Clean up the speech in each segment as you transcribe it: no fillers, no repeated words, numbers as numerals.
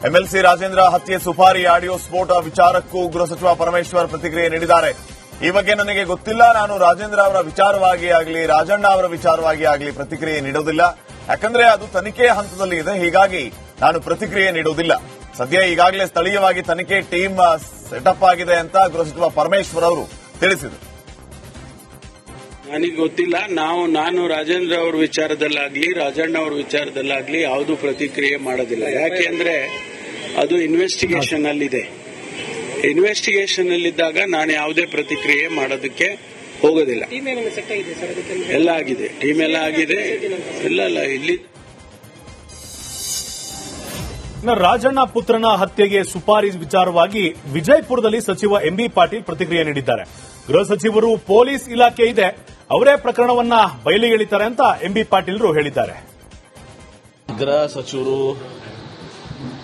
MLC Rajendra ಹತ್ಯೆ ಸುಪಾರಿ audio ಸ್ಫೋಟ ವಿಚಾರಕ್ಕೂ ಗೃಹ ಸಚಿವ ಪರಮೇಶ್ವರ್ ಪ್ರತಿಕ್ರಿಯೆ ನೀಡಿದ್ದಾರೆ. ಈ ಬಗ್ಗೆ ನನಗೆ ಗೊತ್ತಿಲ್ಲ, ನಾನು ರಾಜೇಂದ್ರ ಅವರ ವಿಚಾರವಾಗಿ ಆಗಲಿ ರಾಜಣ್ಣ ಅವರ ವಿಚಾರವಾಗಿ ಆಗಲಿ ಪ್ರತಿಕ್ರಿಯೆ ನೀಡೋದಿಲ್ಲ. ಯಾಕಂದ್ರೆ ಅದು ತನಿಖೆಯ ಹಂತದಲ್ಲಿ ಇದೆ, ಹೀಗಾಗಿ ನಾನು ಪ್ರತಿಕ್ರಿಯೆ ನೀಡುವುದಿಲ್ಲ. ಸದ್ಯ ಈಗಾಗಲೇ ಸ್ಥಳೀಯವಾಗಿ ತನಿಖೆ ಟೀಮ್ ಸೆಟಪ್ ಆಗಿದೆ ಅಂತ ಗೃಹ ಸಚಿವ ಪರಮೇಶ್ವರ್ ಅವರು ತಿಳಿಸಿದರು. ನನಗೆ ಗೊತ್ತಿಲ್ಲ. ನಾನು ರಾಜೇಂದ್ರ ಅವರ ವಿಚಾರದಲ್ಲಾಗ್ಲಿ ರಾಜಣ್ಣ ಅವರ ವಿಚಾರದಲ್ಲಾಗ್ಲಿ ಯಾವುದೂ ಪ್ರತಿಕ್ರಿಯೆ ಮಾಡೋದಿಲ್ಲ. ಯಾಕೆಂದ್ರೆ ಅದು ಇನ್ವೆಸ್ಟಿಗೇಷನ್ ಅಲ್ಲಿದೆ. ಇನ್ವೆಸ್ಟಿಗೇಷನ್ ಅಲ್ಲಿದ್ದಾಗ ನಾನು ಯಾವುದೇ ಪ್ರತಿಕ್ರಿಯೆ ಮಾಡೋದಕ್ಕೆ ಹೋಗೋದಿಲ್ಲ. ಎಲ್ಲ ಆಗಿದೆ, ಟೀಮ್ ಎಲ್ಲ ಆಗಿದೆ. ಇಲ್ಲ ಇಲ್ಲಿ ರಾಜಣ್ಣ ಪುತ್ರನ ಹತ್ಯೆಗೆ ಸುಪಾರಿ ವಿಚಾರವಾಗಿ ವಿಜಯಪುರದಲ್ಲಿ ಸಚಿವ ಎಂಬಿ ಪಾಟೀಲ್ ಪ್ರತಿಕ್ರಿಯೆ ನೀಡಿದ್ದಾರೆ. ಗೃಹ ಸಚಿವರು ಪೊಲೀಸ್ ಇಲಾಖೆ ಇದೆ, ಅವರೇ ಪ್ರಕರಣವನ್ನ ಬಯಲಿಗೆಳಿತಾರೆ ಅಂತ ಎಂಬಿ ಪಾಟೀಲ್ರು ಹೇಳಿದ್ದಾರೆ. ಗೃಹ ಸಚಿವರು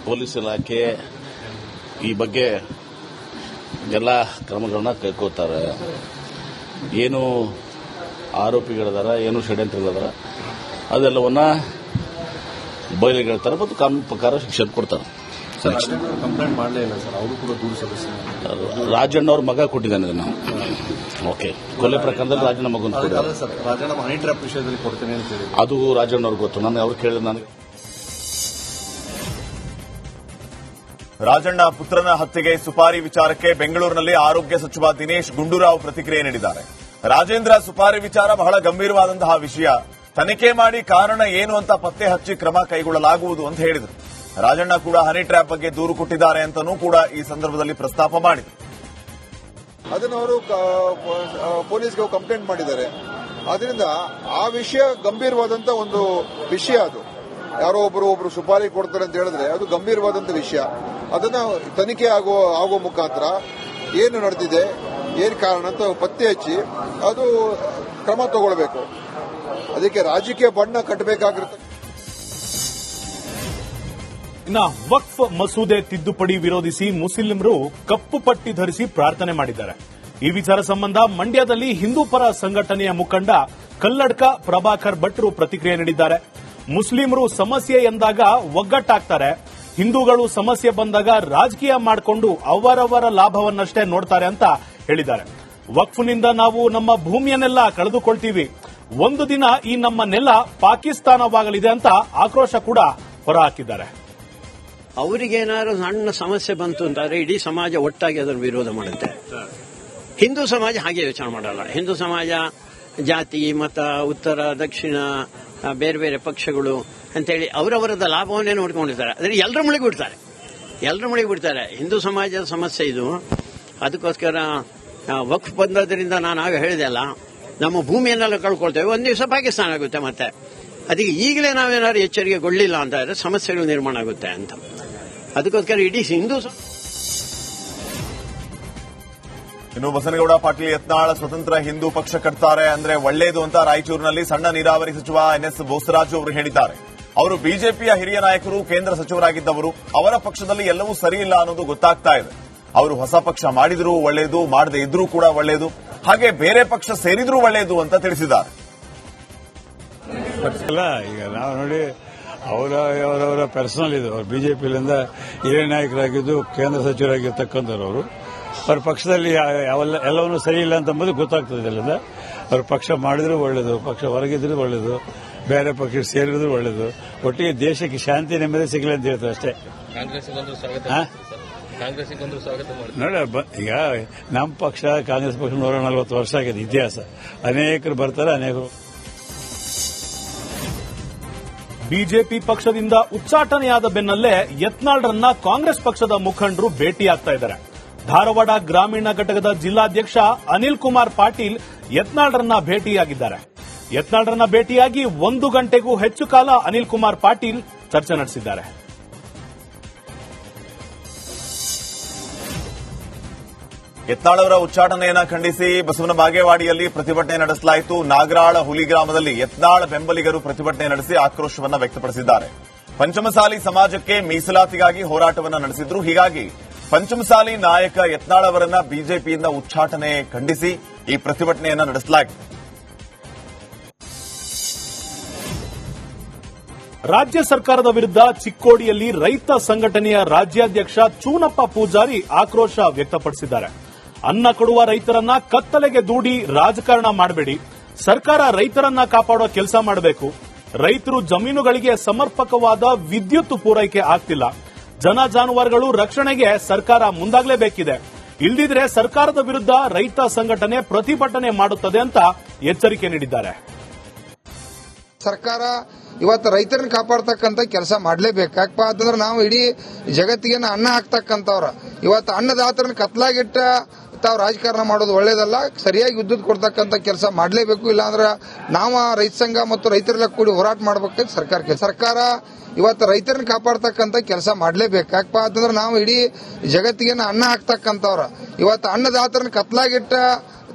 ಪೊಲೀಸ್ ಇಲಾಖೆ ಈ ಬಗ್ಗೆ ಎಲ್ಲ ಕ್ರಮಗಳನ್ನ ಕೈಗೊಳ್ತಾರೆ. ಏನು ಆರೋಪಿಗಳಿದಾರ, ಏನು ಷಡ್ಯಂತ್ರಗಳಿದಾರ ಅದೆಲ್ಲವನ್ನ ಬಯಲಿಗೆಳ್ತಾರೆ ಮತ್ತು ಕಾನೂನು ಪ್ರಕಾರ ಶಿಕ್ಷೆ ಕೊಡ್ತಾರೆ. ಕಂಪ್ಲೇಂಟ್ ಮಾಡಲೇ ಇಲ್ಲ ಸರ್, ಅವರು ಕೂಡ ದೂರು ಸಲ್ಲಿಸಿದ್ದಾರೆ. ರಾಜಣ್ಣ ಅವ್ರ ಮಗ ಕೊಟ್ಟಿದ್ದಾನೆ ನಾವು. ಓಕೆ, ಕೊಲೆ ಪ್ರಕರಣದಲ್ಲಿ ರಾಜಣ್ಣ ಮಗನ ಸರ್, ರಾಜಣ್ಣ ಹನಿ ಟ್ರ್ಯಾಪ್ ವಿಷಯದಲ್ಲಿ ಕೊಡ್ತೇನೆ ಅಂತ ಹೇಳಿ ಅದು ರಾಜಣ್ಣ ಅವ್ರಿಗೆ ಗೊತ್ತು. ನಾನು ಅವ್ರು ಕೇಳಿದ ನನಗೆ ರಾಜಣ್ಣ ಪುತ್ರನ ಹತ್ಯೆಗೆ ಸುಪಾರಿ ವಿಚಾರಕ್ಕೆ ಬೆಂಗಳೂರಿನಲ್ಲಿ ಆರೋಗ್ಯ ಸಚಿವ ದಿನೇಶ್ ಗುಂಡೂರಾವ್ ಪ್ರತಿಕ್ರಿಯೆ ನೀಡಿದ್ದಾರೆ. ರಾಜೇಂದ್ರ ಸುಪಾರಿ ವಿಚಾರ ಬಹಳ ಗಂಭೀರವಾದಂತಹ ವಿಷಯ, ತನಿಖೆ ಮಾಡಿ ಕಾರಣ ಏನು ಅಂತ ಪತ್ತೆ ಹಚ್ಚಿ ಕ್ರಮ ಕೈಗೊಳ್ಳಲಾಗುವುದು ಅಂತ ಹೇಳಿದರು. ರಾಜಣ್ಣ ಕೂಡ ಹನಿ ಟ್ರ್ಯಾಪ್ ಬಗ್ಗೆ ದೂರು ಕೊಟ್ಟಿದ್ದಾರೆ ಅಂತನೂ ಕೂಡ ಈ ಸಂದರ್ಭದಲ್ಲಿ ಪ್ರಸ್ತಾಪ ಮಾಡಿದರು. ಅದನ್ನು ಅವರು ಪೊಲೀಸ್ಗೆ ಕಂಪ್ಲೇಂಟ್ ಮಾಡಿದ್ದಾರೆ. ಅದರಿಂದ ಆ ವಿಷಯ ಗಂಭೀರವಾದಂತ ಒಂದು ವಿಷಯ. ಅದು ಯಾರೋ ಒಬ್ರು ಸುಪಾರಿ ಕೊಡ್ತಾರೆ ಅಂತ ಹೇಳಿದ್ರೆ ಅದು ಗಂಭೀರವಾದಂತ ವಿಷಯ. ಅದನ್ನ ತನಿಖೆ ಆಗೋ ಮುಖಾಂತರ ಏನು ನಡೆದಿದೆ, ಏನು ಕಾರಣ ಅಂತ ಪತ್ತೆ ಹಚ್ಚಿ ಅದು ಕ್ರಮ ತಗೊಳ್ಬೇಕು. ಅದಕ್ಕೆ ರಾಜಕೀಯ ಬಣ್ಣ ಕಟ್ಟಬೇಕಾಗಿರುತ್ತೆ. ಇನ್ನು ವಕ್ಫ್ ಮಸೂದೆ ತಿದ್ದುಪಡಿ ವಿರೋಧಿಸಿ ಮುಸ್ಲಿಮರು ಕಪ್ಪು ಪಟ್ಟಿ ಧರಿಸಿ ಪ್ರಾರ್ಥನೆ ಮಾಡಿದ್ದಾರೆ. ಈ ವಿಚಾರ ಸಂಬಂಧ ಮಂಡ್ಯದಲ್ಲಿ ಹಿಂದೂ ಪರ ಸಂಘಟನೆಯ ಮುಖಂಡ ಕಲ್ಲಡ್ಕ ಪ್ರಭಾಕರ್ ಭಟ್ರು ಪ್ರತಿಕ್ರಿಯೆ ನೀಡಿದ್ದಾರೆ. ಮುಸ್ಲಿಮರು ಸಮಸ್ಯೆ ಎಂದಾಗ ಒಗ್ಗಟ್ಟಾಗ್ತಾರೆ, ಹಿಂದೂಗಳು ಸಮಸ್ಯೆ ಬಂದಾಗ ರಾಜಕೀಯ ಮಾಡಿಕೊಂಡು ಅವರವರ ಲಾಭವನ್ನಷ್ಟೇ ನೋಡ್ತಾರೆ ಅಂತ ಹೇಳಿದ್ದಾರೆ. ವಕ್ಫ್ನಿಂದ ನಾವು ನಮ್ಮ ಭೂಮಿಯನ್ನೆಲ್ಲ ಕಳೆದುಕೊಳ್ತೀವಿ, ಒಂದು ದಿನ ಈ ನಮ್ಮ ನೆಲ ಪಾಕಿಸ್ತಾನವಾಗಲಿದೆ ಅಂತ ಆಕ್ರೋಶ ಕೂಡ ಹೊರಹಾಕಿದ್ದಾರೆ. ಅವರಿಗೇನಾದ್ರು ಸಣ್ಣ ಸಮಸ್ಯೆ ಬಂತು ಅಂತಾದ್ರೆ ಇಡೀ ಸಮಾಜ ಒಟ್ಟಾಗಿ ಅದನ್ನು ವಿರೋಧ ಮಾಡುತ್ತೆ. ಹಿಂದೂ ಸಮಾಜ ಹಾಗೆ ಯೋಚನೆ ಮಾಡಲ್ಲ. ಹಿಂದೂ ಸಮಾಜ ಜಾತಿ, ಮತ, ಉತ್ತರ, ದಕ್ಷಿಣ, ಬೇರೆ ಬೇರೆ ಪಕ್ಷಗಳು ಅಂತೇಳಿ ಅವರವರದ ಲಾಭವನ್ನೇ ನೋಡ್ಕೊಂಡಿರ್ತಾರೆ. ಅದ್ರ ಎಲ್ಲರ ಮುಳುಗಿ ಬಿಡ್ತಾರೆ. ಹಿಂದೂ ಸಮಾಜದ ಸಮಸ್ಯೆ ಇದು. ಅದಕ್ಕೋಸ್ಕರ ವಕ್ಫ್ ಬಂದದ್ರಿಂದ ನಾನು ಆಗ ಹೇಳಿದೆ ಅಲ್ಲ, ನಮ್ಮ ಭೂಮಿಯನ್ನೆಲ್ಲ ಕಳ್ಕೊಳ್ತೇವೆ, ಒಂದು ದಿವಸ ಪಾಕಿಸ್ತಾನ ಆಗುತ್ತೆ. ಮತ್ತೆ ಅದಕ್ಕೆ ಈಗಲೇ ನಾವೇನಾದ್ರು ಎಚ್ಚರಿಕೆಗೊಳ್ಳಿಲ್ಲ ಅಂತ ಇದ್ರೆ ಸಮಸ್ಯೆಗಳು ನಿರ್ಮಾಣ ಆಗುತ್ತೆ ಅಂತ. ಅದಕ್ಕೋಸ್ಕರ ಇಡೀ ಹಿಂದೂ ಇನ್ನು ಬಸನಗೌಡ ಪಾಟೀಲ್ ಯತ್ನಾಳ್ ಸ್ವತಂತ್ರ ಹಿಂದೂ ಪಕ್ಷ ಕಟ್ತಾರೆ ಅಂದ್ರೆ ಒಳ್ಳೇದು ಅಂತ ರಾಯಚೂರಿನಲ್ಲಿ ಸಣ್ಣ ನೀರಾವರಿ ಸಚಿವ ಎನ್ಎಸ್ ಬೋಸರಾಜು ಅವರು ಹೇಳಿದ್ದಾರೆ. ಅವರು ಬಿಜೆಪಿಯ ಹಿರಿಯ ನಾಯಕರು, ಕೇಂದ್ರ ಸಚಿವರಾಗಿದ್ದವರು. ಅವರ ಪಕ್ಷದಲ್ಲಿ ಎಲ್ಲವೂ ಸರಿ ಇಲ್ಲ ಅನ್ನೋದು ಗೊತ್ತಾಗ್ತಾ ಇದೆ. ಅವರು ಹೊಸ ಪಕ್ಷ ಮಾಡಿದ್ರೂ ಒಳ್ಳೇದು, ಮಾಡದೇ ಇದ್ರೂ ಕೂಡ ಒಳ್ಳೇದು, ಹಾಗೆ ಬೇರೆ ಪಕ್ಷ ಸೇರಿದ್ರೂ ಒಳ್ಳೇದು ಅಂತ ತಿಳಿಸಿದ್ದಾರೆ. ಈಗ ನಾವು ನೋಡಿ ಅವರವರ ಪರ್ಸನಲ್ ಇದು. ಅವರು ಬಿಜೆಪಿಯಿಂದ ಹಿರಿಯ ನಾಯಕರಾಗಿದ್ದು ಕೇಂದ್ರ ಸಚಿವರಾಗಿರ್ತಕ್ಕಂಥವ್ರು. ಅವ್ರ ಪಕ್ಷದಲ್ಲಿ ಎಲ್ಲವನ್ನೂ ಸರಿ ಇಲ್ಲ ಅಂತಂಬುದು ಗೊತ್ತಾಗ್ತದೆ. ಅಲ್ಲಿಂದ ಅವ್ರ ಪಕ್ಷ ಮಾಡಿದ್ರೂ ಒಳ್ಳೇದು, ಪಕ್ಷ ಹೊರಗಿದ್ರೂ ಒಳ್ಳೇದು, ಬೇರೆ ಪಕ್ಷ ಸೇರಿದ್ರು ಒಳ್ಳೇದು. ಒಟ್ಟಿಗೆ ದೇಶಕ್ಕೆ ಶಾಂತಿ ನೆಮ್ಮದಿ ಸಿಗಲಿ ಅಂತ ಹೇಳ್ತಾರೆ ಅಷ್ಟೇ. ನೋಡಿ, ಈಗ ನಮ್ಮ ಪಕ್ಷ ಕಾಂಗ್ರೆಸ್ ಪಕ್ಷ 140 ವರ್ಷ ಆಗಿದೆ ಇತಿಹಾಸ. ಅನೇಕರು ಬರ್ತಾರೆ, ಅನೇಕರು. ಬಿಜೆಪಿ ಪಕ್ಷದಿಂದ ಉಚ್ಚಾಟನೆಯಾದ ಬೆನ್ನಲ್ಲೇ ಯತ್ನಾಳ್ರನ್ನ ಕಾಂಗ್ರೆಸ್ ಪಕ್ಷದ ಮುಖಂಡರು ಭೇಟಿಯಾಗ್ತಾ ಇದ್ದಾರೆ. ಧಾರವಾಡ ಗ್ರಾಮೀಣ ಘಟಕದ ಜಿಲ್ಲಾಧ್ಯಕ್ಷ ಅನಿಲ್ ಕುಮಾರ್ ಪಾಟೀಲ್ ಯತ್ನಾಳ್ರನ್ನ ಭೇಟಿಯಾಗಿದ್ದಾರೆ. ಯತ್ನಾಳ್ರನ್ನ ಭೇಟಿಯಾಗಿ 1 ಗಂಟೆಗೂ ಹೆಚ್ಚು ಕಾಲ ಅನಿಲ್ ಕುಮಾರ್ ಪಾಟೀಲ್ ಚರ್ಚೆ ನಡೆಸಿದ್ದಾರೆ. ಯತ್ನಾಳ್ ಅವರ ಉಚ್ಚಾಟನೆಯನ್ನ ಖಂಡಿಸಿ ಬಸವನ ಬಾಗೇವಾಡಿಯಲ್ಲಿ ಪ್ರತಿಭಟನೆ ನಡೆಸಲಾಯಿತು. ನಾಗರಾಳ ಹುಲಿ ಗ್ರಾಮದಲ್ಲಿ ಯತ್ನಾಳ್ ಬೆಂಬಲಿಗರು ಪ್ರತಿಭಟನೆ ನಡೆಸಿ ಆಕ್ರೋಶವನ್ನ ವ್ಯಕ್ತಪಡಿಸಿದ್ದಾರೆ. ಪಂಚಮಸಾಲಿ ಸಮಾಜಕ್ಕೆ ಮೀಸಲಾತಿಗಾಗಿ ಹೋರಾಟವನ್ನ ನಡೆಸಿದ್ರು. ಹೀಗಾಗಿ ಪಂಚಮಸಾಲಿ ನಾಯಕ ಯತ್ನಾಳ್ ಅವರನ್ನ ಬಿಜೆಪಿಯಿಂದ ಉಚ್ಚಾಟನೆ ಖಂಡಿಸಿ ಈ ಪ್ರತಿಭಟನೆಯನ್ನ ನಡೆಸಲಾಗಿದೆ. ರಾಜ್ಯ ಸರ್ಕಾರದ ವಿರುದ್ಧ ಚಿಕ್ಕೋಡಿಯಲ್ಲಿ ರೈತ ಸಂಘಟನೆಯ ರಾಜ್ಯಾಧ್ಯಕ್ಷ ಚೂನಪ್ಪ ಪೂಜಾರಿ ಆಕ್ರೋಶ ವ್ಯಕ್ತಪಡಿಸಿದ್ದಾರೆ. ಅನ್ನ ಕೊಡುವ ರೈತರನ್ನ ಕತ್ತಲೆಗೆ ದೂಡಿ ರಾಜಕಾರಣ ಮಾಡಬೇಡಿ. ಸರ್ಕಾರ ರೈತರನ್ನ ಕಾಪಾಡೋ ಕೆಲಸ ಮಾಡಬೇಕು. ರೈತರು ಜಮೀನುಗಳಿಗೆ ಸಮರ್ಪಕವಾದ ವಿದ್ಯುತ್ ಪೂರೈಕೆ ಆಗ್ತಿಲ್ಲ. ಜನ ಜಾನುವಾರುಗಳು ರಕ್ಷಣೆಗೆ ಸರ್ಕಾರ ಮುಂದಾಗಲೇಬೇಕಿದೆ. ಇಲ್ದಿದ್ರೆ ಸರ್ಕಾರದ ವಿರುದ್ಧ ರೈತ ಸಂಘಟನೆ ಪ್ರತಿಭಟನೆ ಮಾಡುತ್ತದೆ ಅಂತ ಎಚ್ಚರಿಕೆ ನೀಡಿದ್ದಾರೆ. ಸರ್ಕಾರ ಇವತ್ತು ರೈತರನ್ನ ಕಾಪಾಡ್ತಕ್ಕಂಥ ಕೆಲಸ ಮಾಡಲೇಬೇಕು. ಯಾಕಪ್ಪ ಅಂತಂದ್ರೆ ನಾವು ಇಡೀ ಜಗತ್ತಿಗೆ ಅನ್ನ ಹಾಕ್ತಕ್ಕಂಥವ್ರ ಇವತ್ತು ಅನ್ನದಾತರನ್ನ ಕತ್ಲಾಗಿಟ್ಟ ತಾವು ರಾಜಕಾರಣ ಮಾಡೋದು ಒಳ್ಳೇದಲ್ಲ. ಸರಿಯಾಗಿ ವಿದ್ಯುತ್ ಕೊಡ್ತಕ್ಕಂಥ ಕೆಲಸ ಮಾಡಲೇಬೇಕು. ಇಲ್ಲಾಂದ್ರೆ ನಾವು ರೈತ ಸಂಘ ಮತ್ತು ರೈತರೆಲ್ಲ ಕೂಡಿ ಹೋರಾಟ ಮಾಡಬೇಕು. ಸರ್ಕಾರ ಇವತ್ತು ರೈತರನ್ನ ಕಾಪಾಡ್ತಕ್ಕಂಥ ಕೆಲಸ ಮಾಡಲೇಬೇಕು. ಯಾಕಪ್ಪ ಅಂತಂದ್ರೆ ನಾವು ಇಡೀ ಜಗತ್ತಿಗೆ ಅನ್ನ ಹಾಕ್ತಕ್ಕಂಥವ್ರ ಇವತ್ತು ಅನ್ನದಾತರನ್ನ ಕತ್ಲಾಗಿಟ್ಟ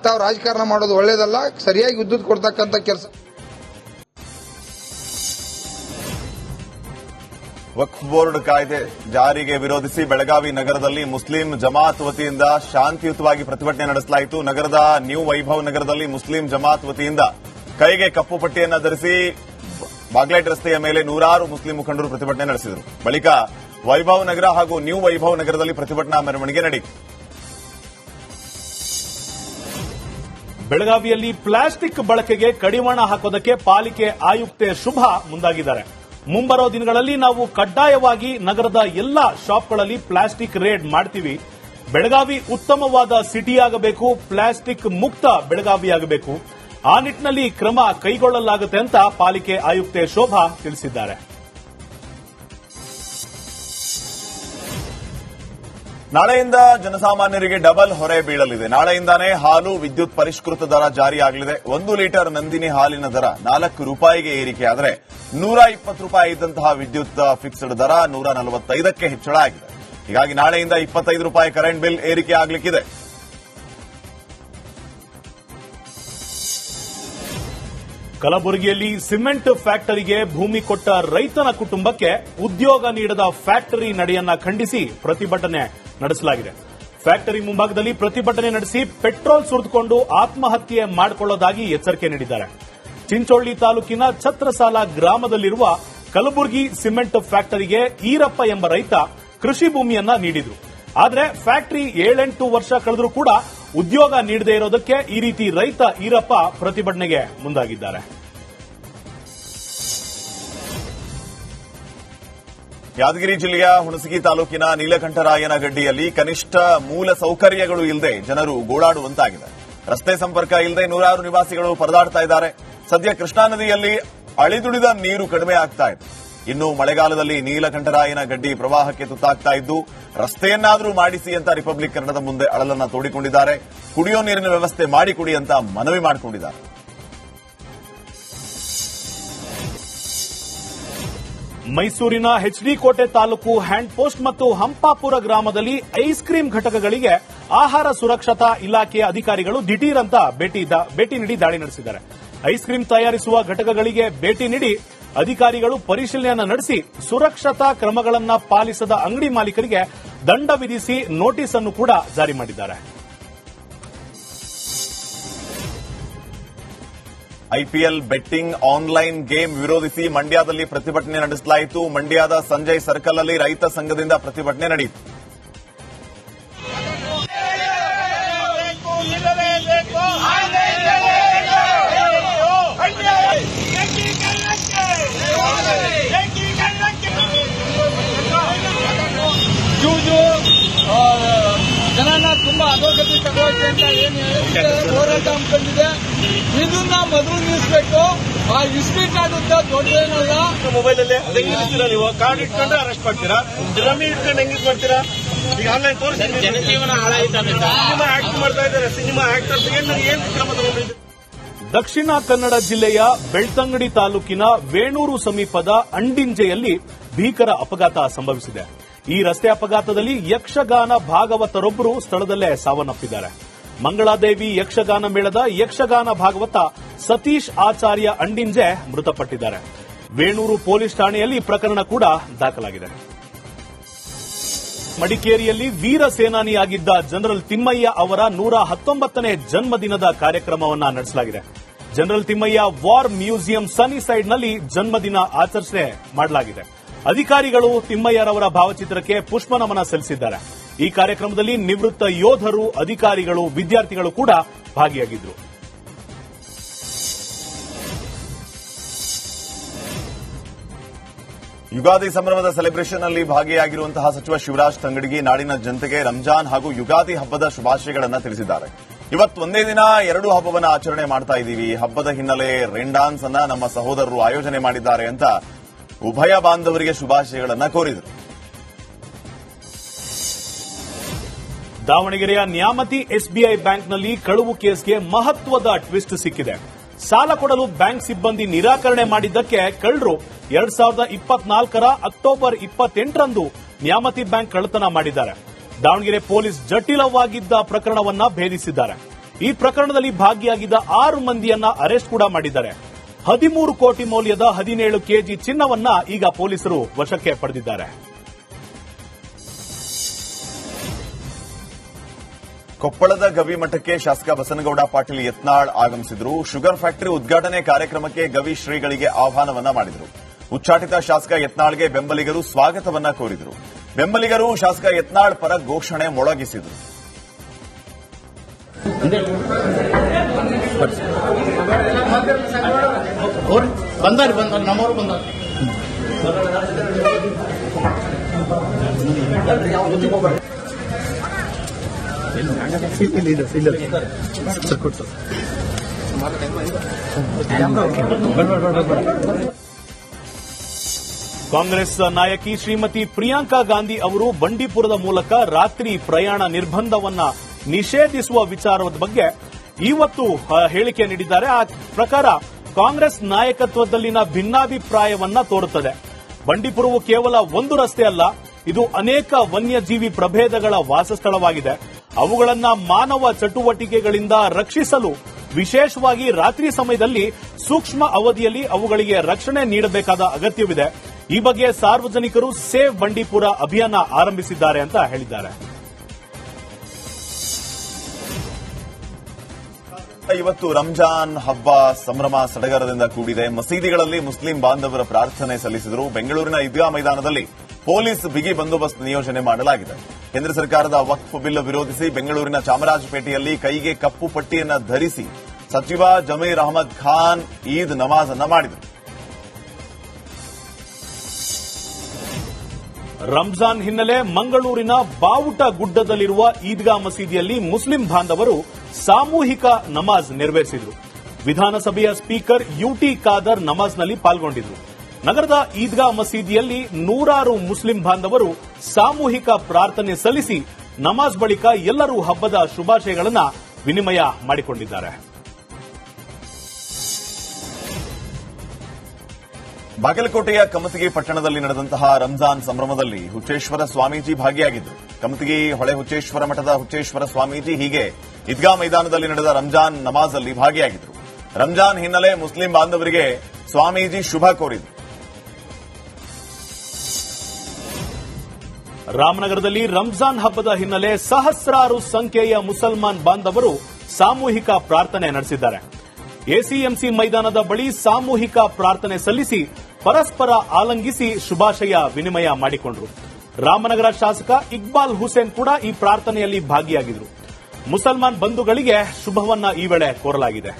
ತಾವು ರಾಜಕಾರಣ ಮಾಡೋದು ಒಳ್ಳೇದಲ್ಲ. ಸರಿಯಾಗಿ ವಿದ್ಯುತ್ ಕೊಡ್ತಕ್ಕಂಥ ಕೆಲಸ. ವಕ್ಫ್ ಬೋರ್ಡ್ ಕಾಯ್ದೆ ಜಾರಿಗೆ ವಿರೋಧಿಸಿ ಬೆಳಗಾವಿ ನಗರದಲ್ಲಿ ಮುಸ್ಲಿಂ ಜಮಾತ್ ವತಿಯಿಂದ ಶಾಂತಿಯುತವಾಗಿ ಪ್ರತಿಭಟನೆ ನಡೆಸಲಾಯಿತು. ನಗರದ ನ್ಯೂ ವೈಭವ್ ನಗರದಲ್ಲಿ ಮುಸ್ಲಿಂ ಜಮಾತ್ ವತಿಯಿಂದ ಕೈಗೆ ಕಪ್ಪು ಪಟ್ಟಿಯನ್ನು ಧರಿಸಿ ಬಾಗ್ಲೈಟ್ ರಸ್ತೆಯ ಮೇಲೆ ನೂರಾರು ಮುಸ್ಲಿಂ ಮುಖಂಡರು ಪ್ರತಿಭಟನೆ ನಡೆಸಿದರು. ಬಳಿಕ ವೈಭವ್ ನಗರ ಹಾಗೂ ನ್ಯೂ ವೈಭವ್ ನಗರದಲ್ಲಿ ಪ್ರತಿಭಟನಾ ಮೆರವಣಿಗೆ ನಡೆಯಿತು. ಬೆಳಗಾವಿಯಲ್ಲಿ ಪ್ಲಾಸ್ಟಿಕ್ ಬಳಕೆಗೆ ಕಡಿವಾಣ ಹಾಕೋದಕ್ಕೆ ಪಾಲಿಕೆ ಆಯುಕ್ತೆ ಶುಭಾ ಮುಂದಾಗಿದ್ದಾರೆ. ಮುಂಬರೋ ದಿನಗಳಲ್ಲಿ ನಾವು ಕಡ್ಡಾಯವಾಗಿ ನಗರದ ಎಲ್ಲಾ ಶಾಪ್ಗಳಲ್ಲಿ ಪ್ಲಾಸ್ಟಿಕ್ ರೇಡ್ ಮಾಡ್ತೀವಿ. ಬೆಳಗಾವಿ ಉತ್ತಮವಾದ ಸಿಟಿಯಾಗಬೇಕು, ಪ್ಲಾಸ್ಟಿಕ್ ಮುಕ್ತ ಬೆಳಗಾವಿಯಾಗಬೇಕು. ಆ ನಿಟ್ಟಿನಲ್ಲಿ ಕ್ರಮ ಕೈಗೊಳ್ಳಲಾಗುತ್ತೆ ಅಂತ ಪಾಲಿಕೆ ಆಯುಕ್ತೆ ಶೋಭಾ ತಿಳಿಸಿದ್ದಾರೆ. ನಾಳೆಯಿಂದ ಜನಸಾಮಾನ್ಯರಿಗೆ ಡಬಲ್ ಹೊರೆ ಬೀಳಲಿದೆ. ನಾಳೆಯಿಂದಾನೇ ಹಾಲು ವಿದ್ಯುತ್ ಪರಿಷ್ಕೃತ ದರ ಜಾರಿಯಾಗಲಿದೆ. 1 ಲೀಟರ್ ನಂದಿನಿ ಹಾಲಿನ ದರ 4 ರೂಪಾಯಿಗೆ ಏರಿಕೆಯಾದರೆ 120 ರೂಪಾಯಿ ಇದ್ದಂತಹ ವಿದ್ಯುತ್ ಫಿಕ್ಸ್ಡ್ ದರ 145ಕ್ಕೆ ಹೆಚ್ಚಳ ಆಗಿದೆ. ಹೀಗಾಗಿ ನಾಳೆಯಿಂದ 25 ರೂಪಾಯಿ ಕರೆಂಟ್ ಬಿಲ್ ಏರಿಕೆ ಆಗಲಿಕ್ಕಿದೆ. ಕಲಬುರಗಿಯಲ್ಲಿ ಸಿಮೆಂಟ್ ಫ್ಯಾಕ್ಟರಿಗೆ ಭೂಮಿ ಕೊಟ್ಟ ರೈತನ ಕುಟುಂಬಕ್ಕೆ ಉದ್ಯೋಗ ನೀಡದ ಫ್ಯಾಕ್ಟರಿ ನಡೆಯನ್ನ ಖಂಡಿಸಿ ಪ್ರತಿಭಟನೆ ನಡೆಸಲಾಗಿದೆ. ಫ್ಯಾಕ್ಟರಿ ಮುಂಭಾಗದಲ್ಲಿ ಪ್ರತಿಭಟನೆ ನಡೆಸಿ ಪೆಟ್ರೋಲ್ ಸುರಿದುಕೊಂಡು ಆತ್ಮಹತ್ಯೆ ಮಾಡಿಕೊಳ್ಳೋದಾಗಿ ಎಚ್ಚರಿಕೆ ನೀಡಿದ್ದಾರೆ. ಚಿಂಚೋಳಿ ತಾಲೂಕಿನ ಛತ್ರಸಾಲ ಗ್ರಾಮದಲ್ಲಿರುವ ಕಲಬುರಗಿ ಸಿಮೆಂಟ್ ಫ್ಯಾಕ್ಟರಿಗೆ ಈರಪ್ಪ ಎಂಬ ರೈತ ಕೃಷಿ ಭೂಮಿಯನ್ನ ನೀಡಿದ್ರು. ಆದರೆ ಫ್ಯಾಕ್ಟರಿ 7-8 ವರ್ಷ ಕಳೆದರೂ ಕೂಡ ಉದ್ಯೋಗ ನೀಡದೇ ಇರೋದಕ್ಕೆ ಈ ರೀತಿ ರೈತ ಈರಪ್ಪ ಪ್ರತಿಭಟನೆಗೆ ಮುಂದಾಗಿದ್ದಾರೆ. ಯಾದಗಿರಿ ಜಿಲ್ಲೆಯ ಹುಣಸಗಿ ತಾಲೂಕಿನ ನೀಲಕಂಠರಾಯನ ಗಡ್ಡಿಯಲ್ಲಿ ಕನಿಷ್ಠ ಮೂಲ ಸೌಕರ್ಯಗಳು ಇಲ್ಲದೆ ಜನರು ಗೋಳಾಡುವಂತಾಗಿದೆ. ರಸ್ತೆ ಸಂಪರ್ಕ ಇಲ್ಲದೆ ನೂರಾರು ನಿವಾಸಿಗಳು ಪರದಾಡ್ತಾ ಇದ್ದಾರೆ. ಸದ್ಯ ಕೃಷ್ಣಾ ನದಿಯಲ್ಲಿ ಅಳಿದುಳಿದ ನೀರು ಕಡಿಮೆ ಆಗ್ತಾ ಇದೆ. ಇನ್ನು ಮಳೆಗಾಲದಲ್ಲಿ ನೀಲಕಂಠರಾಯನ ಗಡ್ಡಿ ಪ್ರವಾಹಕ್ಕೆ ತುತ್ತಾಗ್ತಾ ಇದ್ದು ರಸ್ತೆಯನ್ನಾದರೂ ಮಾಡಿಸಿ ಅಂತ ರಿಪಬ್ಲಿಕ್ ಕನ್ನಡದ ಮುಂದೆ ಅಳಲನ್ನ ತೋಡಿಕೊಂಡಿದ್ದಾರೆ. ಕುಡಿಯೋ ನೀರಿನ ವ್ಯವಸ್ಥೆ ಮಾಡಿಕೊಡಿ ಅಂತ ಮನವಿ ಮಾಡಿಕೊಂಡಿದ್ದಾರೆ. ಮೈಸೂರಿನ ಎಚ್ಡಿ ಕೋಟೆ ತಾಲೂಕು ಹ್ಯಾಂಡ್ ಪೋಸ್ಟ್ ಮತ್ತು ಹಂಪಾಪುರ ಗ್ರಾಮದಲ್ಲಿ ಐಸ್ ಕ್ರೀಂ ಘಟಕಗಳಿಗೆ ಆಹಾರ ಸುರಕ್ಷತಾ ಇಲಾಖೆಯ ಅಧಿಕಾರಿಗಳು ದಿಢೀರ್ ಅಂತ ಭೇಟಿ ನೀಡಿ ದಾಳಿ ನಡೆಸಿದ್ದಾರೆ. ಐಸ್ ಕ್ರೀಂ ತಯಾರಿಸುವ ಘಟಕಗಳಿಗೆ ಭೇಟಿ ನೀಡಿ ಅಧಿಕಾರಿಗಳು ಪರಿಶೀಲನೆಯನ್ನು ನಡೆಸಿ ಸುರಕ್ಷತಾ ಕ್ರಮಗಳನ್ನು ಪಾಲಿಸದ ಅಂಗಡಿ ಮಾಲೀಕರಿಗೆ ದಂಡ ವಿಧಿಸಿ ನೋಟಿಸ್ ಅನ್ನು ಕೂಡ ಜಾರಿ ಮಾಡಿದ್ದಾರೆ. ಐಪಿಎಲ್ ಬೆಟ್ಟಿಂಗ್ ಆನ್ಲೈನ್ ಗೇಮ್ ವಿರೋಧಿಸಿ ಮಂಡ್ಯದಲ್ಲಿ ಪ್ರತಿಭಟನೆ ನಡೆಸಲಾಯಿತು. ಮಂಡ್ಯದ ಸಂಜಯ್ ಸರ್ಕಲ್ ಅಲ್ಲಿ ರೈತ ಸಂಘದಿಂದ ಪ್ರತಿಭಟನೆ ನಡೆಯಿತು. ಜನನ ತುಂಬಾ ಅಧೋಗತಿ ತಗೋಕೆ ಅಂತ ಏನು ಹೋರಾಟ ಹಮ್ಮಿಕೊಂಡಿದೆ. ಇದನ್ನ ಮೊದಲು ನಿಲ್ಲಿಸಬೇಕು. ಆ ಇಸ್ಪೀಟ್ ಆಗುತ್ತೆ ದೊಡ್ಡದೇನಲ್ಲ. ಮೊಬೈಲ್ ಅಲ್ಲಿ ನೀವು ಕಾರ್ಡ್ ಇಟ್ಕೊಂಡ್ರೆ ಅರೆಸ್ಟ್ ಮಾಡ್ತೀರಾ, ಡ್ರಮ್ಮಿ ಇಟ್ಕೊಂಡು ಹೆಂಗ್ ಮಾಡ್ತೀರಾ? ಈಗ ಆನ್ಲೈನ್ ತೋರಿಸಿ ಜನಜೀವನ ಸಿನಿಮಾ ಆಕ್ಟ್ ಮಾಡ್ತಾ ಇದ್ದಾರೆ. ಸಿನಿಮಾ ಆಕ್ಟರ್ಸ್ ಏನ್ ಕ್ರಮ ತಗೊಂಡಿದ್ದಾರೆ? ದಕ್ಷಿಣ ಕನ್ನಡ ಜಿಲ್ಲೆಯ ಬೆಳ್ತಂಗಡಿ ತಾಲೂಕಿನ ವೇಣೂರು ಸಮೀಪದ ಅಂಡಿಂಜೆಯಲ್ಲಿ ಭೀಕರ ಅಪಘಾತ ಸಂಭವಿಸಿದೆ. ಈ ರಸ್ತೆ ಅಪಘಾತದಲ್ಲಿ ಯಕ್ಷಗಾನ ಭಾಗವತರೊಬ್ಬರು ಸ್ಥಳದಲ್ಲೇ ಸಾವನ್ನಪ್ಪಿದ್ದಾರೆ. ಮಂಗಳಾದೇವಿ ಯಕ್ಷಗಾನ ಮೇಳದ ಯಕ್ಷಗಾನ ಭಾಗವತ ಸತೀಶ್ ಆಚಾರ್ಯ ಅಂಡಿಂಜೆ ಮೃತಪಟ್ಟಿದ್ದಾರೆ. ವೇಣೂರು ಪೊಲೀಸ್ ಠಾಣೆಯಲ್ಲಿ ಪ್ರಕರಣ ಕೂಡ ದಾಖಲಾಗಿದೆ. ಮಡಿಕೇರಿಯಲ್ಲಿ ವೀರ ಸೇನಾನಿಯಾಗಿದ್ದ ಜನರಲ್ ತಿಮ್ಮಯ್ಯ ಅವರ 119ನೇ ಜನ್ಮದಿನದ ಕಾರ್ಯಕ್ರಮವನ್ನು ನಡೆಸಲಾಗಿದೆ. ಜನರಲ್ ತಿಮ್ಮಯ್ಯ ವಾರ್ ಮ್ಯೂಸಿಯಂ ಸನ್ನಿ ಸೈಡ್ನಲ್ಲಿ ಜನ್ಮದಿನ ಆಚರಣೆ ಮಾಡಲಾಗಿದೆ. ಅಧಿಕಾರಿಗಳು ತಿಮ್ಮಯ್ಯರವರ ಭಾವಚಿತ್ರಕ್ಕೆ ಪುಷ್ಪ ನಮನ ಸಲ್ಲಿಸಿದ್ದಾರೆ. ಈ ಕಾರ್ಯಕ್ರಮದಲ್ಲಿ ನಿವೃತ್ತ ಯೋಧರು, ಅಧಿಕಾರಿಗಳು, ವಿದ್ಯಾರ್ಥಿಗಳು ಕೂಡ ಭಾಗಿಯಾಗಿದ್ದರು. ಯುಗಾದಿ ಸಂಭ್ರಮದ ಸೆಲೆಬ್ರೇಷನ್ ಅಲ್ಲಿ ಭಾಗಿಯಾಗಿರುವಂತಹ ಸಚಿವ ಶಿವರಾಜ್ ತಂಗಡಗಿ ನಾಡಿನ ಜನತೆಗೆ ರಂಜಾನ್ ಹಾಗೂ ಯುಗಾದಿ ಹಬ್ಬದ ಶುಭಾಶಯಗಳನ್ನು ತಿಳಿಸಿದ್ದಾರೆ. ಇವತ್ತು ಒಂದೇ ದಿನ 2 ಹಬ್ಬವನ್ನು ಆಚರಣೆ ಮಾಡ್ತಾ ಇದ್ದೀವಿ. ಹಬ್ಬದ ಹಿನ್ನೆಲೆ ರೈನ್ ಡಾನ್ಸ್ ಅನ್ನ ನಮ್ಮ ಸಹೋದರರು ಆಯೋಜನೆ ಮಾಡಿದ್ದಾರೆ ಅಂತ ಉಭಯ ಬಾಂಧವರಿಗೆ ಶುಭಾಶಯಗಳನ್ನು ಕೋರಿದರು. ದಾವಣಗೆರೆಯ ನ್ಯಾಮತಿ ಎಸ್ಬಿಐ ಬ್ಯಾಂಕ್ನಲ್ಲಿ ಕಳುವು ಕೇಸ್ಗೆ ಮಹತ್ವದ ಟ್ವಿಸ್ಟ್ ಸಿಕ್ಕಿದೆ. ಸಾಲ ಕೊಡಲು ಬ್ಯಾಂಕ್ ಸಿಬ್ಬಂದಿ ನಿರಾಕರಣೆ ಮಾಡಿದ್ದಕ್ಕೆ ಕಳ್ಳರು 2024ರ ಅಕ್ಟೋಬರ್ 28ರಂದು ನ್ಯಾಮತಿ ಬ್ಯಾಂಕ್ ಕಳ್ಳತನ ಮಾಡಿದ್ದಾರೆ. ದಾವಣಗೆರೆ ಪೊಲೀಸ್ ಜಟಿಲವಾಗಿದ್ದ ಪ್ರಕರಣವನ್ನ ಭೇದಿಸಿದ್ದಾರೆ. ಈ ಪ್ರಕರಣದಲ್ಲಿ ಭಾಗಿಯಾಗಿದ್ದ 6 ಮಂದಿಯನ್ನ ಅರೆಸ್ಟ್ ಕೂಡ ಮಾಡಿದ್ದಾರೆ. 13 ಕೋಟಿ ಮೌಲ್ಯದ 17 ಕೆಜಿ ಚಿನ್ನವನ್ನ ಈಗ ಪೊಲೀಸರು ವಶಕ್ಕೆ ಪಡೆದಿದ್ದಾರೆ. ಕೊಪ್ಪಳದ ಗವಿ ಮಠಕ್ಕೆ ಶಾಸಕ ಬಸನಗೌಡ ಪಾಟೀಲ್ ಯತ್ನಾಳ್ ಆಗಮಿಸಿದರು. ಶುಗರ್ ಫ್ಯಾಕ್ಟರಿ ಉದ್ಘಾಟನೆ ಕಾರ್ಯಕ್ರಮಕ್ಕೆ ಗವಿ ಶ್ರೀಗಳಿಗೆ ಆಹ್ವಾನವನ್ನ ಮಾಡಿದರು. ಉಚ್ಚಾಟಿತ ಶಾಸಕ ಯತ್ನಾಳ್ಗೆ ಬೆಂಬಲಿಗರು ಸ್ವಾಗತವನ್ನ ಕೋರಿದರು. ಬೆಂಬಲಿಗರು ಶಾಸಕ ಯತ್ನಾಳ್ ಪರ ಘೋಷಣೆ ಮೊಳಗಿಸಿದರು. ನಮ್ಮವರು ಬಂದಾರ. ಕಾಂಗ್ರೆಸ್ ನಾಯಕಿ ಶ್ರೀಮತಿ ಪ್ರಿಯಾಂಕಾ ಗಾಂಧಿ ಅವರು ಬಂಡೀಪುರದ ಮೂಲಕ ರಾತ್ರಿ ಪ್ರಯಾಣ ನಿರ್ಬಂಧವನ್ನ ನಿಷೇಧಿಸುವ ವಿಚಾರದ ಬಗ್ಗೆ ಇವತ್ತು ಹೇಳಿಕೆ ನೀಡಿದ್ದಾರೆ. ಆ ಪ್ರಕಾರ ಕಾಂಗ್ರೆಸ್ ನಾಯಕತ್ವದಲ್ಲಿನ ಭಿನ್ನಾಭಿಪ್ರಾಯವನ್ನ ತೋರುತ್ತದೆ. ಬಂಡೀಪುರವು ಕೇವಲ ಒಂದು ರಸ್ತೆ ಅಲ್ಲ, ಇದು ಅನೇಕ ವನ್ಯಜೀವಿ ಪ್ರಭೇದಗಳ ವಾಸಸ್ಥಳವಾಗಿದೆ. ಅವುಗಳನ್ನ ಮಾನವ ಚಟುವಟಿಕೆಗಳಿಂದ ರಕ್ಷಿಸಲು ವಿಶೇಷವಾಗಿ ರಾತ್ರಿ ಸಮಯದಲ್ಲಿ ಸೂಕ್ಷ್ಮ ಅವಧಿಯಲ್ಲಿ ಅವುಗಳಿಗೆ ರಕ್ಷಣೆ ನೀಡಬೇಕಾದ ಅಗತ್ಯವಿದೆ. ಈ ಬಗ್ಗೆ ಸಾರ್ವಜನಿಕರು ಸೇವ್ ಬಂಡೀಪುರ ಅಭಿಯಾನ ಆರಂಭಿಸಿದ್ದಾರೆ ಅಂತ ಹೇಳಿದ್ದಾರೆ. ಇವತ್ತು ರಂಜಾನ್ ಹಬ್ಬ ಸಂಭ್ರಮ ಸಡಗರದಿಂದ ಕೂಡಿದೆ. ಮಸೀದಿಗಳಲ್ಲಿ ಮುಸ್ಲಿಂ ಬಾಂಧವರ ಪ್ರಾರ್ಥನೆ ಸಲ್ಲಿಸಿದರು. ಬೆಂಗಳೂರಿನ ಈದ್ಗಾ ಮೈದಾನದಲ್ಲಿ ಪೊಲೀಸ್ ಬಿಗಿ ಬಂದೋಬಸ್ತ್ ನಿಯೋಜನೆ ಮಾಡಲಾಗಿದೆ. ಕೇಂದ್ರ ಸರ್ಕಾರದ ವಕ್ಫ್ ಬಿಲ್ ವಿರೋಧಿಸಿ ಬೆಂಗಳೂರಿನ ಚಾಮರಾಜಪೇಟೆಯಲ್ಲಿ ಕೈಗೆ ಕಪ್ಪು ಪಟ್ಟಿಯನ್ನು ಧರಿಸಿ ಸಚಿವ ಜಮೀರ್ ಅಹಮದ್ ಖಾನ್ ಈದ್ ನಮಾಜ್ ಅನ್ನ ಮಾಡಿದರು. ರಂಜಾನ್ ಹಿನ್ನೆಲೆ ಮಂಗಳೂರಿನ ಬಾವುಟ ಗುಡ್ಡದಲ್ಲಿರುವ ಈದ್ಗಾ ಮಸೀದಿಯಲ್ಲಿ ಮುಸ್ಲಿಂ ಬಾಂಧವರು ಸಾಮೂಹಿಕ ನಮಾಜ್ ನೆರವೇರಿಸಿದರು. ವಿಧಾನಸಭೆಯ ಸ್ಪೀಕರ್ ಯುಟಿ ಖಾದರ್ ನಮಾಜ್ನಲ್ಲಿ ಪಾಲ್ಗೊಂಡಿದ್ದರು. ನಗರದ ಈದ್ಗಾ ಮಸೀದಿಯಲ್ಲಿ ನೂರಾರು ಮುಸ್ಲಿಂ ಬಾಂಧವರು ಸಾಮೂಹಿಕ ಪ್ರಾರ್ಥನೆ ಸಲ್ಲಿಸಿ ನಮಾಜ್ ಬಳಿಕ ಎಲ್ಲರೂ ಹಬ್ಬದ ಶುಭಾಶಯಗಳನ್ನು ವಿನಿಮಯ ಮಾಡಿಕೊಂಡಿದ್ದಾರೆ. ಬಾಗಲಕೋಟೆಯ ಕಮತಗಿ ಪಟ್ಟಣದಲ್ಲಿ ನಡೆದಂತಹ ರಂಜಾನ್ ಸಂಭ್ರಮದಲ್ಲಿ ಹುಚ್ಚೇಶ್ವರ ಸ್ವಾಮೀಜಿ ಭಾಗಿಯಾಗಿದ್ದರು. ಕಮತಗಿ ಹೊಳೆ ಹುಚ್ಚೇಶ್ವರ ಮಠದ ಹುಚ್ಚೇಶ್ವರ ಸ್ವಾಮೀಜಿ ಹೀಗೆ ಈದ್ಗಾ ಮೈದಾನದಲ್ಲಿ ನಡೆದ ರಂಜಾನ್ ನಮಾಜ್ ಅಲ್ಲಿ ಭಾಗಿಯಾಗಿದ್ದರು. ರಂಜಾನ್ ಹಿನ್ನೆಲೆ ಮುಸ್ಲಿಂ ಬಾಂಧವರಿಗೆ ಸ್ವಾಮೀಜಿ ಶುಭ ಕೋರಿದರು. ರಾಮನಗರದಲ್ಲಿ ರಂಜಾನ್ ಹಬ್ಬದ ಹಿನ್ನೆಲೆ ಸಹಸ್ರಾರು ಸಂಖ್ಯೆಯ ಮುಸಲ್ಮಾನ್ ಬಾಂಧವರು ಸಾಮೂಹಿಕ ಪ್ರಾರ್ಥನೆ ನಡೆಸಿದ್ದಾರೆ. ಎಸಿಎಂಸಿ ಮೈದಾನದ ಬಳಿ ಸಾಮೂಹಿಕ ಪ್ರಾರ್ಥನೆ ಸಲ್ಲಿಸಿ ಪರಸ್ಪರ ಆಲಿಂಗಿಸಿ ಶುಭಾಶಯ ವಿನಿಮಯ ಮಾಡಿಕೊಂಡರು. ರಾಮನಗರ ಶಾಸಕ ಇಕ್ಬಾಲ್ ಹುಸೇನ್ ಕೂಡ ಈ ಪ್ರಾರ್ಥನೆಯಲ್ಲಿ ಭಾಗಿಯಾಗಿದ್ದರು. ಮುಸಲ್ಮಾನ್ ಬಂಧುಗಳಿಗೆ ಶುಭವನ್ನ ಈ ವೇಳೆ ಕೋರಲಾಗಿದೆ.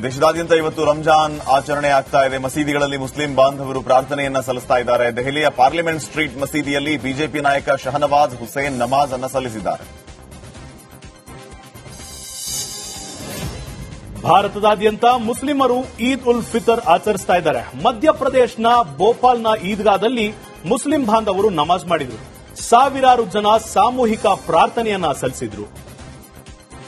ದೇಶದಾದ್ಯಂತ ಇವತ್ತು ರಂಜಾನ್ ಆಚರಣೆ ಆಗ್ತಾ ಇದೆ. ಮಸೀದಿಗಳಲ್ಲಿ ಮುಸ್ಲಿಂ ಬಾಂಧವರು ಪ್ರಾರ್ಥನೆಯನ್ನ ಸಲ್ಲಿಸ್ತಾ ಇದ್ದಾರೆ. ದೆಹಲಿಯ ಪಾರ್ಲಿಮೆಂಟ್ ಸ್ಟ್ರೀಟ್ ಮಸೀದಿಯಲ್ಲಿ ಬಿಜೆಪಿ ನಾಯಕ ಶಹನವಾಜ್ ಹುಸೇನ್ ನಮಾಜ್ ಅನ್ನ ಸಲ್ಲಿಸಿದ್ದಾರೆ. ಭಾರತದಾದ್ಯಂತ ಮುಸ್ಲಿಮರು ಈದ್ ಉಲ್ ಫಿತರ್ ಆಚರಿಸ್ತಾ ಇದ್ದಾರೆ. ಮಧ್ಯಪ್ರದೇಶನ ಭೋಪಾಲ್ನ ಈದ್ಗಾದಲ್ಲಿ ಮುಸ್ಲಿಂ ಬಾಂಧವರು ನಮಾಜ್ ಮಾಡಿದರು. ಸಾವಿರಾರು ಜನ ಸಾಮೂಹಿಕ ಪ್ರಾರ್ಥನೆಯನ್ನ ಸಲ್ಲಿಸಿದರು.